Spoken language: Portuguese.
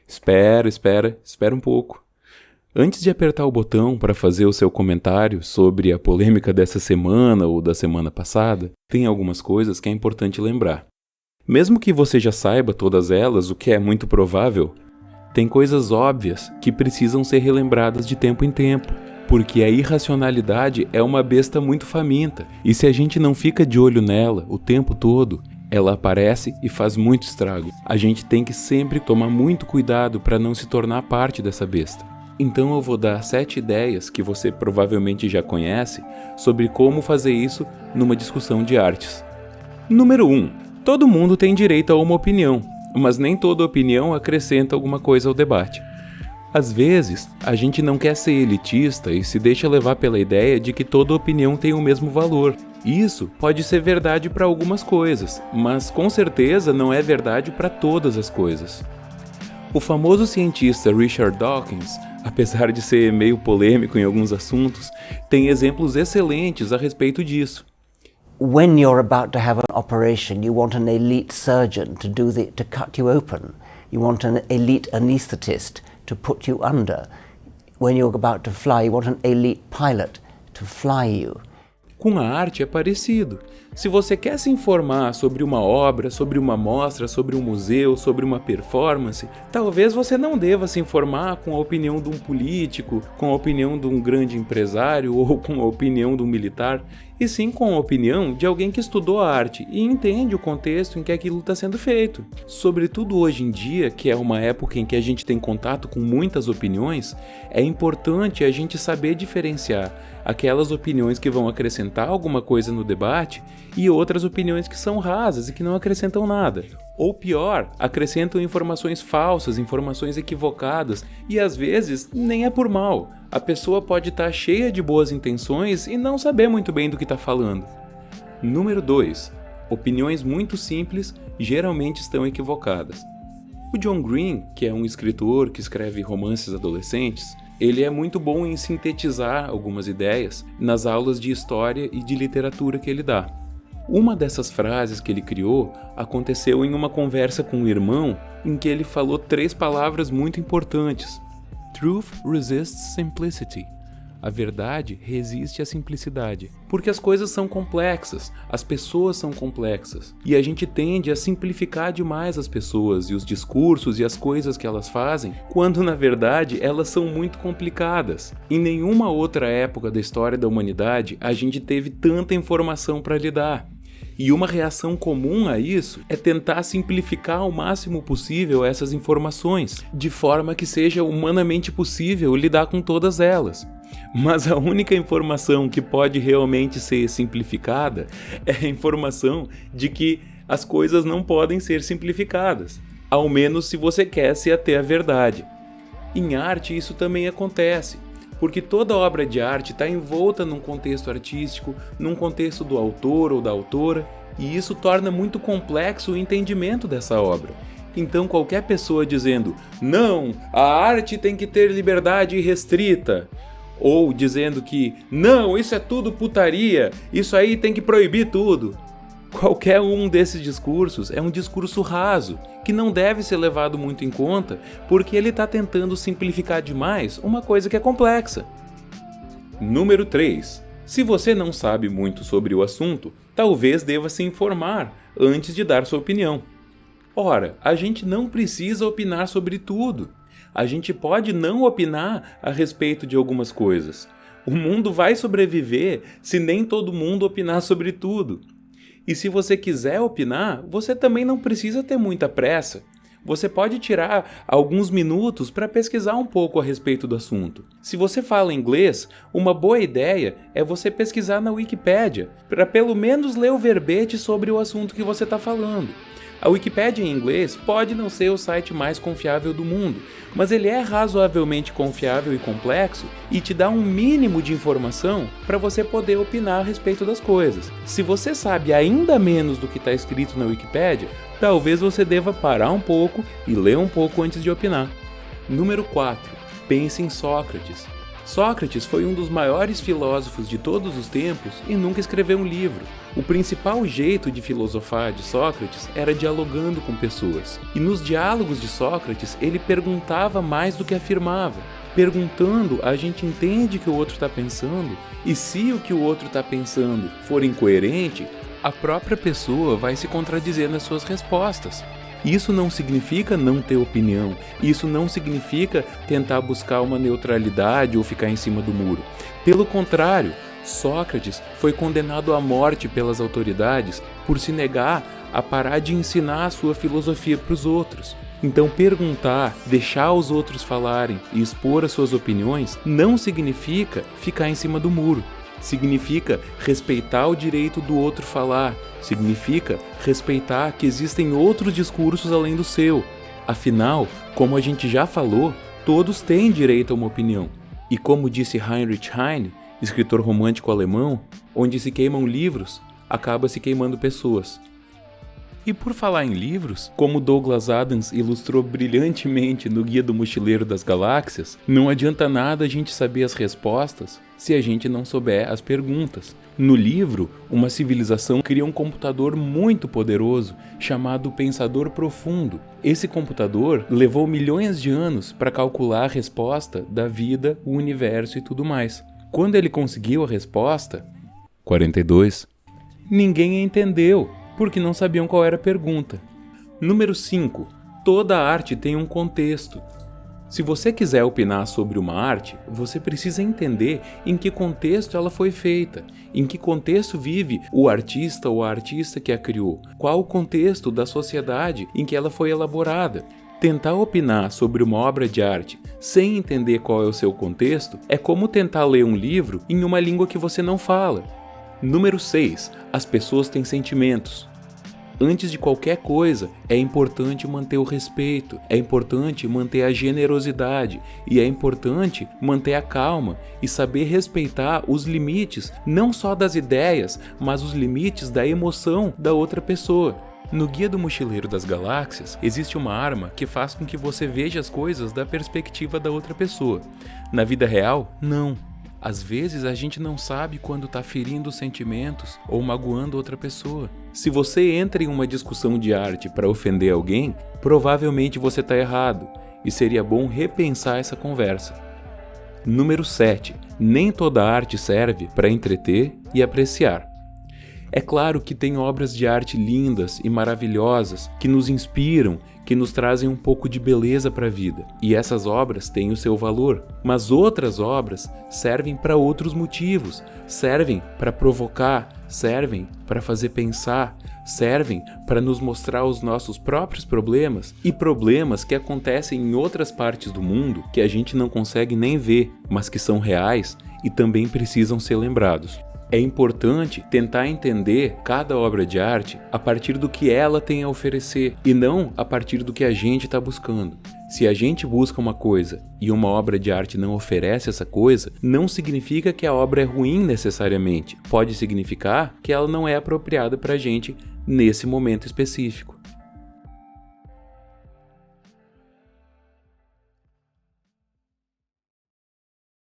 Espera um pouco. Antes de apertar o botão para fazer o seu comentário sobre a polêmica dessa semana ou da semana passada, tem algumas coisas que é importante lembrar. Mesmo que você já saiba todas elas, o que é muito provável, tem coisas óbvias que precisam ser relembradas de tempo em tempo, porque a irracionalidade é uma besta muito faminta, e se a gente não fica de olho nela o tempo todo, ela aparece e faz muito estrago. A gente tem que sempre tomar muito cuidado para não se tornar parte dessa besta. Então eu vou dar 7 ideias que você provavelmente já conhece sobre como fazer isso numa discussão de artes. Número 1. Todo mundo tem direito a uma opinião, mas nem toda opinião acrescenta alguma coisa ao debate. Às vezes, a gente não quer ser elitista e se deixa levar pela ideia de que toda opinião tem o mesmo valor. Isso pode ser verdade para algumas coisas, mas com certeza não é verdade para todas as coisas. O famoso cientista Richard Dawkins, apesar de ser meio polêmico em alguns assuntos, tem exemplos excelentes a respeito disso. When you're about to have an operation, you want an elite surgeon to cut you open. You want an elite anaesthetist to put you under. When you're about to fly, you want an elite pilot to fly you. Com a arte é parecido. Se você quer se informar sobre uma obra, sobre uma mostra, sobre um museu, sobre uma performance, talvez você não deva se informar com a opinião de um político, com a opinião de um grande empresário ou com a opinião de um militar, e sim com a opinião de alguém que estudou a arte e entende o contexto em que aquilo está sendo feito. Sobretudo hoje em dia, que é uma época em que a gente tem contato com muitas opiniões, é importante a gente saber diferenciar aquelas opiniões que vão acrescentar alguma coisa no debate e outras opiniões que são rasas e que não acrescentam nada. Ou pior, acrescentam informações falsas, informações equivocadas e às vezes nem é por mal. A pessoa pode estar cheia de boas intenções e não saber muito bem do que está falando. Número 2. Opiniões muito simples geralmente estão equivocadas. O John Green, que é um escritor que escreve romances adolescentes, ele é muito bom em sintetizar algumas ideias nas aulas de história e de literatura que ele dá. Uma dessas frases que ele criou aconteceu em uma conversa com um irmão em que ele falou 3 palavras muito importantes. Truth resists simplicity. A verdade resiste à simplicidade. Porque as coisas são complexas, as pessoas são complexas. E a gente tende a simplificar demais as pessoas e os discursos e as coisas que elas fazem, quando na verdade elas são muito complicadas. Em nenhuma outra época da história da humanidade a gente teve tanta informação para lidar. E uma reação comum a isso é tentar simplificar ao máximo possível essas informações, de forma que seja humanamente possível lidar com todas elas. Mas a única informação que pode realmente ser simplificada é a informação de que as coisas não podem ser simplificadas, ao menos se você quer se ater à verdade. Em arte isso também acontece, porque toda obra de arte está envolta num contexto artístico, num contexto do autor ou da autora, e isso torna muito complexo o entendimento dessa obra. Então qualquer pessoa dizendo, não, a arte tem que ter liberdade irrestrita, ou dizendo que, não, isso é tudo putaria, isso aí tem que proibir tudo. Qualquer um desses discursos é um discurso raso, que não deve ser levado muito em conta, porque ele está tentando simplificar demais uma coisa que é complexa. Número 3. Se você não sabe muito sobre o assunto, talvez deva se informar antes de dar sua opinião. Ora, a gente não precisa opinar sobre tudo. A gente pode não opinar a respeito de algumas coisas. O mundo vai sobreviver se nem todo mundo opinar sobre tudo. E se você quiser opinar, você também não precisa ter muita pressa. Você pode tirar alguns minutos para pesquisar um pouco a respeito do assunto. Se você fala inglês, uma boa ideia é você pesquisar na Wikipédia, para pelo menos ler o verbete sobre o assunto que você está falando. A Wikipédia em inglês pode não ser o site mais confiável do mundo, mas ele é razoavelmente confiável e complexo e te dá um mínimo de informação para você poder opinar a respeito das coisas. Se você sabe ainda menos do que está escrito na Wikipédia, talvez você deva parar um pouco e ler um pouco antes de opinar. Número 4. Pense em Sócrates. Sócrates foi um dos maiores filósofos de todos os tempos e nunca escreveu um livro. O principal jeito de filosofar de Sócrates era dialogando com pessoas. E nos diálogos de Sócrates, ele perguntava mais do que afirmava. Perguntando, a gente entende o que o outro está pensando, e se o que o outro está pensando for incoerente, a própria pessoa vai se contradizer nas suas respostas. Isso não significa não ter opinião, isso não significa tentar buscar uma neutralidade ou ficar em cima do muro. Pelo contrário, Sócrates foi condenado à morte pelas autoridades por se negar a parar de ensinar a sua filosofia para os outros. Então perguntar, deixar os outros falarem e expor as suas opiniões não significa ficar em cima do muro. Significa respeitar o direito do outro falar, significa respeitar que existem outros discursos além do seu. Afinal, como a gente já falou, todos têm direito a uma opinião. E como disse Heinrich Heine, escritor romântico alemão, onde se queimam livros, acaba se queimando pessoas. E por falar em livros, como Douglas Adams ilustrou brilhantemente no Guia do Mochileiro das Galáxias, não adianta nada a gente saber as respostas se a gente não souber as perguntas. No livro, uma civilização cria um computador muito poderoso chamado Pensador Profundo. Esse computador levou milhões de anos para calcular a resposta da vida, o universo e tudo mais. Quando ele conseguiu a resposta, 42, ninguém entendeu, porque não sabiam qual era a pergunta. Número 5. Toda arte tem um contexto. Se você quiser opinar sobre uma arte, você precisa entender em que contexto ela foi feita, em que contexto vive o artista ou a artista que a criou, qual o contexto da sociedade em que ela foi elaborada. Tentar opinar sobre uma obra de arte sem entender qual é o seu contexto é como tentar ler um livro em uma língua que você não fala. Número 6. As pessoas têm sentimentos. Antes de qualquer coisa, é importante manter o respeito, é importante manter a generosidade e é importante manter a calma e saber respeitar os limites, não só das ideias, mas os limites da emoção da outra pessoa. No Guia do Mochileiro das Galáxias, existe uma arma que faz com que você veja as coisas da perspectiva da outra pessoa. Na vida real, não. Às vezes a gente não sabe quando está ferindo sentimentos ou magoando outra pessoa. Se você entra em uma discussão de arte para ofender alguém, provavelmente você está errado e seria bom repensar essa conversa. Número 7. Nem toda arte serve para entreter e apreciar. É claro que tem obras de arte lindas e maravilhosas que nos inspiram, que nos trazem um pouco de beleza para a vida. E essas obras têm o seu valor. Mas outras obras servem para outros motivos. Servem para provocar, servem para fazer pensar, servem para nos mostrar os nossos próprios problemas e problemas que acontecem em outras partes do mundo que a gente não consegue nem ver, mas que são reais e também precisam ser lembrados. É importante tentar entender cada obra de arte a partir do que ela tem a oferecer e não a partir do que a gente está buscando. Se a gente busca uma coisa e uma obra de arte não oferece essa coisa, não significa que a obra é ruim necessariamente. Pode significar que ela não é apropriada para a gente nesse momento específico.